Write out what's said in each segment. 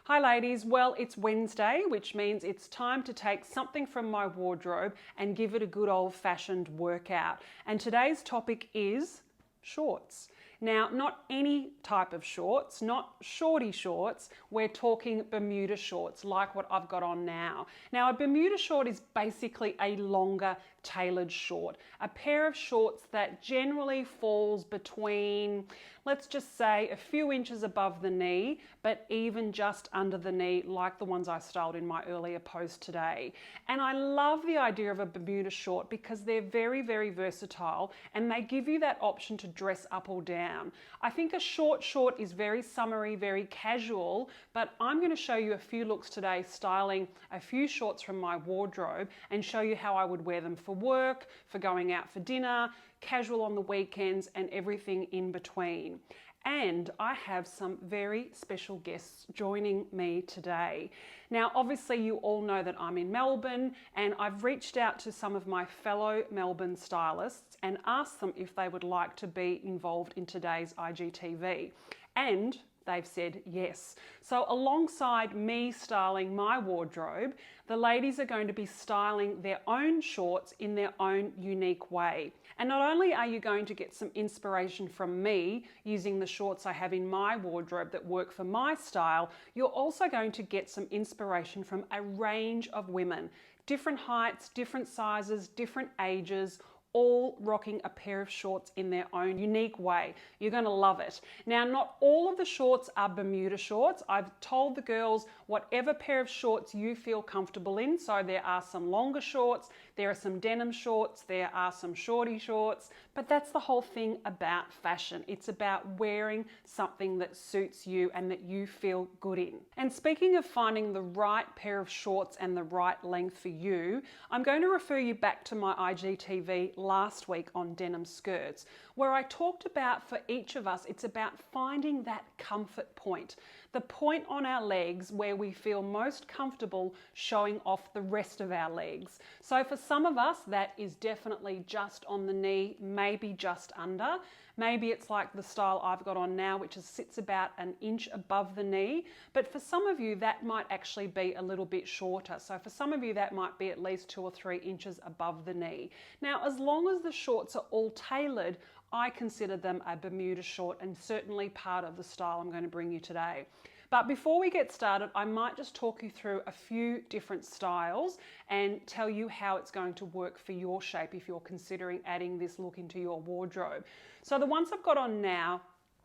Hi ladies, well it's Wednesday, which means it's time to take something from my wardrobe and give it a good old-fashioned workout. And today's topic is shorts. Now, not any type of shorts, not shorty shorts, we're talking Bermuda shorts like what I've got on now. Now, a Bermuda short is basically a longer tailored short, a pair of shorts that generally falls between, let's just say, a few inches above the knee, but even just under the knee, like the ones I styled in my earlier post today. And I love the idea of a Bermuda short because they're very, very versatile and they give you that option to dress up or down. I think a short is very summery, very casual, but I'm going to show you a few looks today styling a few shorts from my wardrobe and show you how I would wear them for work, for going out for dinner, casual on the weekends, and everything in between. And I have some very special guests joining me today. Now, obviously you all know that I'm in Melbourne, and I've reached out to some of my fellow Melbourne stylists and asked them if they would like to be involved in today's IGTV. And they've said yes. So alongside me styling my wardrobe, the ladies are going to be styling their own shorts in their own unique way. And not only are you going to get some inspiration from me using the shorts I have in my wardrobe that work for my style, you're also going to get some inspiration from a range of women, different heights, different sizes, different ages, all rocking a pair of shorts in their own unique way. You're going to love it. Now, not all of the shorts are Bermuda shorts. I've told the girls whatever pair of shorts you feel comfortable in. So there are some longer shorts, there are some denim shorts, there are some shorty shorts, but that's the whole thing about fashion. It's about wearing something that suits you and that you feel good in. And speaking of finding the right pair of shorts and the right length for you, I'm going to refer you back to my IGTV last week on denim skirts, where I talked about, for each of us, it's about finding that comfort point, the point on our legs where we feel most comfortable showing off the rest of our legs. So for some of us, that is definitely just on the knee, maybe just under. Maybe it's like the style I've got on now, which sits about an inch above the knee. But for some of you, that might actually be a little bit shorter. So for some of you, that might be at least 2 or 3 inches above the knee. Now, as long as the shorts are all tailored, I consider them a Bermuda short and certainly part of the style I'm going to bring you today. But before we get started, I might just talk you through a few different styles and tell you how it's going to work for your shape if you're considering adding this look into your wardrobe. So the ones I've got on now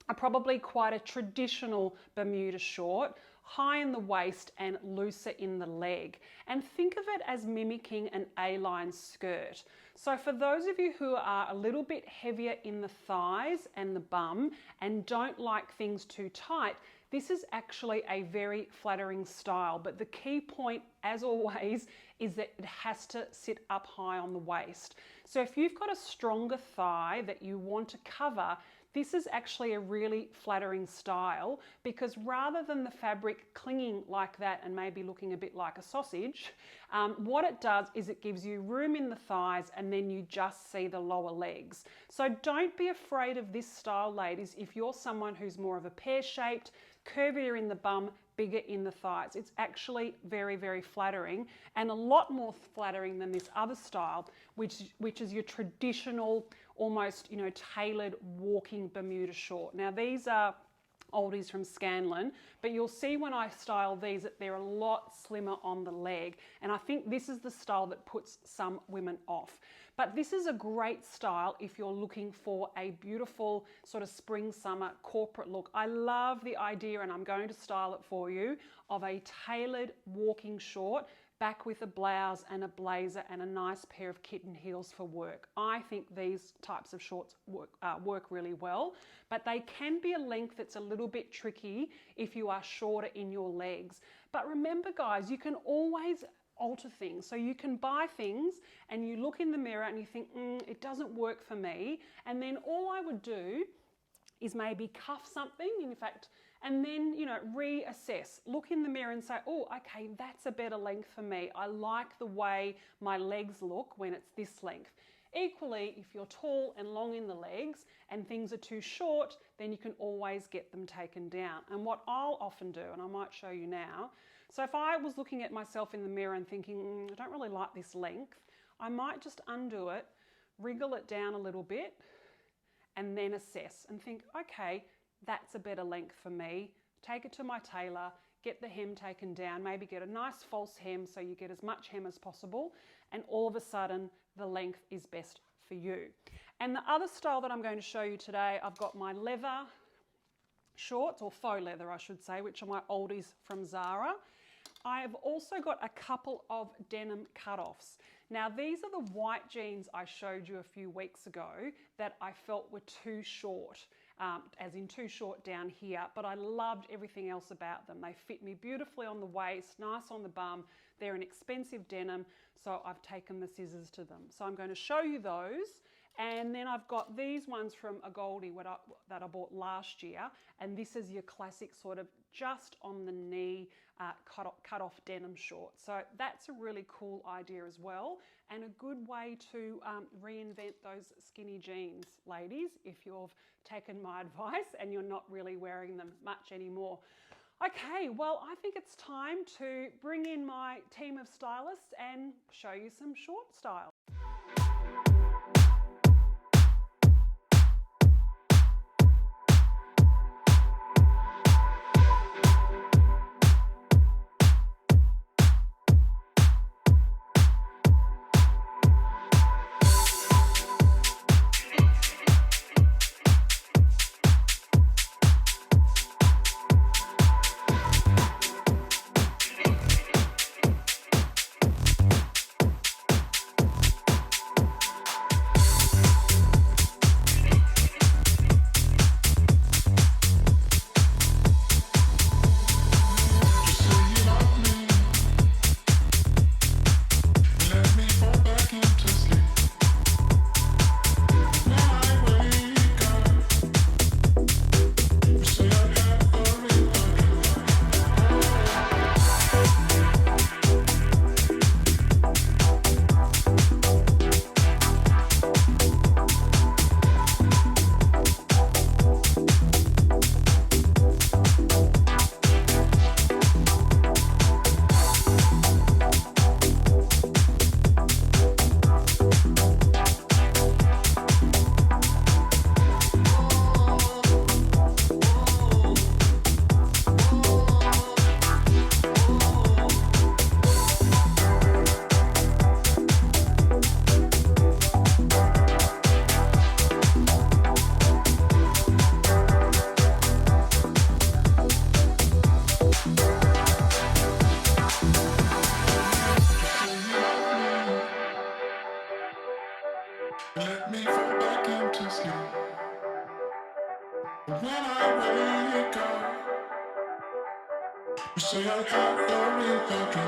are probably quite a traditional Bermuda short, high in the waist and looser in the leg. And think of it as mimicking an A-line skirt. So for those of you who are a little bit heavier in the thighs and the bum and don't like things too tight, this is actually a very flattering style, but the key point, as always, is that it has to sit up high on the waist. So if you've got a stronger thigh that you want to cover, this is actually a really flattering style, because rather than the fabric clinging like that and maybe looking a bit like a sausage, what it does is it gives you room in the thighs and then you just see the lower legs. So don't be afraid of this style, ladies, if you're someone who's more of a pear-shaped, curvier in the bum, bigger in the thighs. It's actually very, very flattering, and a lot more flattering than this other style, which is your traditional, almost, tailored walking Bermuda short. Now, these are oldies from Scanlan, but you'll see when I style these that they're a lot slimmer on the leg, and I think this is the style that puts some women off. But this is a great style if you're looking for a beautiful sort of spring summer corporate look. I love the idea, and I'm going to style it for you, of a tailored walking short back with a blouse and a blazer and a nice pair of kitten heels for work. I think these types of shorts work really well, but they can be a length that's a little bit tricky if you are shorter in your legs. But remember, guys, you can always alter things. So you can buy things and you look in the mirror and you think, it doesn't work for me. And then all I would do is maybe cuff something, in fact, and then, reassess. Look in the mirror and say, oh, okay, that's a better length for me. I like the way my legs look when it's this length. Equally, if you're tall and long in the legs and things are too short, then you can always get them taken down. And what I'll often do, and I might show you now, so if I was looking at myself in the mirror and thinking, I don't really like this length, I might just undo it, wriggle it down a little bit, and then assess and think, okay, that's a better length for me. Take it to my tailor, get the hem taken down, maybe get a nice false hem so you get as much hem as possible, and all of a sudden the length is best for you. And the other style that I'm going to show you today, I've got my leather shorts, or faux leather I should say, which are my oldies from Zara. I have also got a couple of denim cutoffs. Now these are the white jeans I showed you a few weeks ago that I felt were too short, as in too short down here, but I loved everything else about them. They fit me beautifully on the waist, nice on the bum. They're an expensive denim, so I've taken the scissors to them. So I'm going to show you those. And then I've got these ones from a Goldie that I bought last year. And this is your classic sort of just on the knee cut off denim short. So that's a really cool idea as well. And a good way to reinvent those skinny jeans, ladies, if you've taken my advice and you're not really wearing them much anymore. Okay, well, I think it's time to bring in my team of stylists and show you some short style. Let me fall back into sleep. When I wake up, you say I had a real bad dream.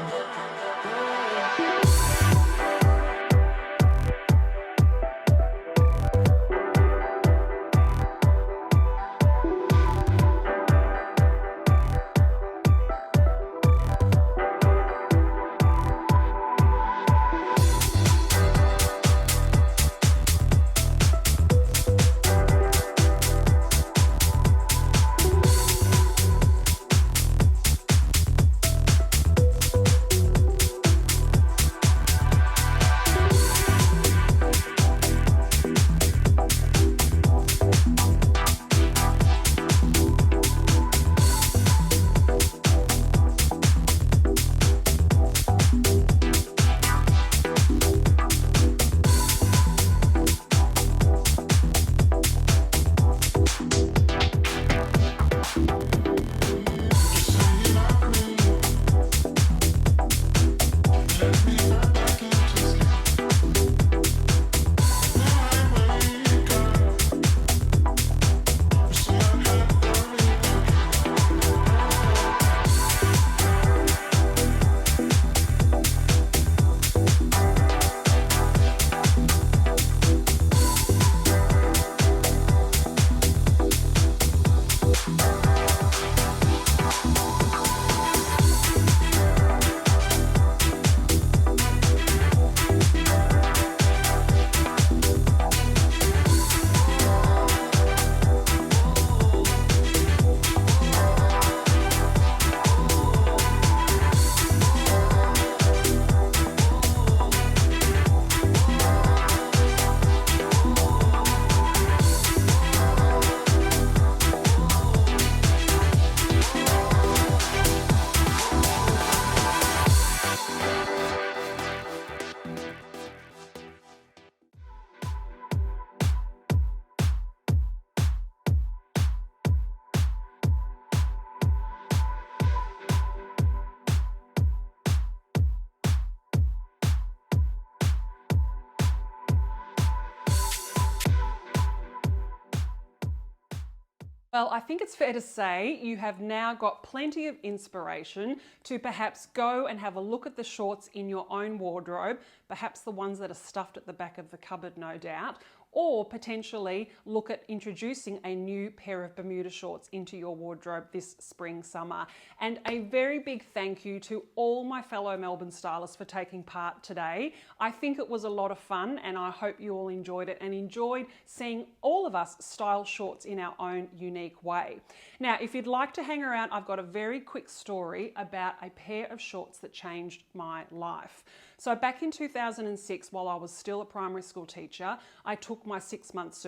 Well, I think it's fair to say you have now got plenty of inspiration to perhaps go and have a look at the shorts in your own wardrobe, perhaps the ones that are stuffed at the back of the cupboard, no doubt, or potentially look at introducing a new pair of Bermuda shorts into your wardrobe this spring, summer. And a very big thank you to all my fellow Melbourne stylists for taking part today. I think it was a lot of fun and I hope you all enjoyed it and enjoyed seeing all of us style shorts in our own unique way. Now, if you'd like to hang around, I've got a very quick story about a pair of shorts that changed my life. So back in 2006, while I was still a primary school teacher, I took my 6-month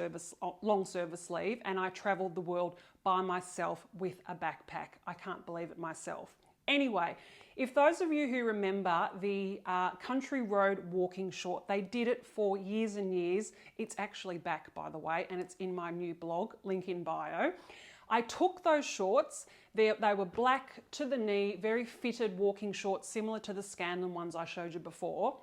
long service leave and I travelled the world by myself with a backpack. I can't believe it myself. Anyway, if those of you who remember the country road walking short, they did it for years and years. It's actually back, by the way, and it's in my new blog, link in bio. I took those shorts, they were black to the knee, very fitted walking shorts, similar to the Scanlan ones I showed you before.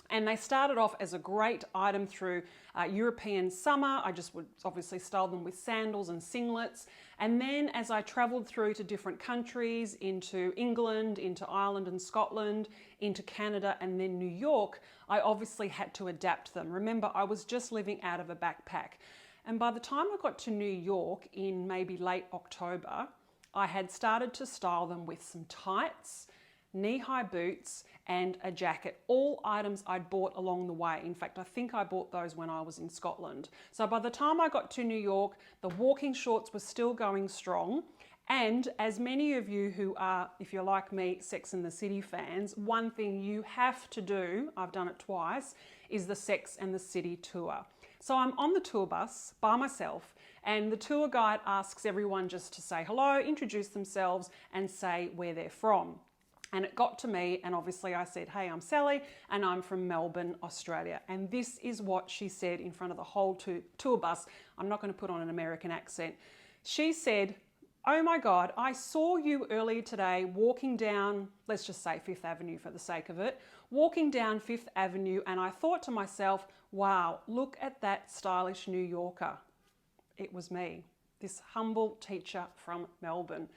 And they started off as a great item through European summer. I just would obviously style them with sandals and singlets. And then as I traveled through to different countries, into England, into Ireland and Scotland, into Canada and then New York, I obviously had to adapt them. Remember, I was just living out of a backpack. And by the time I got to New York in maybe late October, I had started to style them with some tights, knee-high boots, and a jacket, all items I'd bought along the way. In fact, I think I bought those when I was in Scotland. So by the time I got to New York, the walking shorts were still going strong. And as many of you who are, if you're like me, Sex and the City fans, one thing you have to do, I've done it twice, is the Sex and the City tour. So I'm on the tour bus by myself and the tour guide asks everyone just to say hello, introduce themselves and say where they're from. And it got to me and obviously I said, hey, I'm Sally and I'm from Melbourne, Australia. And this is what she said in front of the whole tour bus. I'm not going to put on an American accent. She said, oh my God, I saw you earlier today walking down, let's just say Fifth Avenue for the sake of it, walking down Fifth Avenue and I thought to myself, wow, look at that stylish New Yorker. It was me, this humble teacher from Melbourne.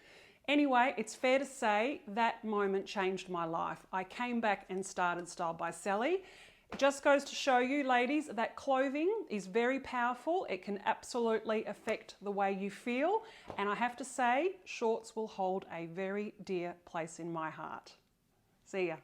Anyway, it's fair to say that moment changed my life. I came back and started Style by Sally. It just goes to show you, ladies, that clothing is very powerful. It can absolutely affect the way you feel. And I have to say, shorts will hold a very dear place in my heart. See ya.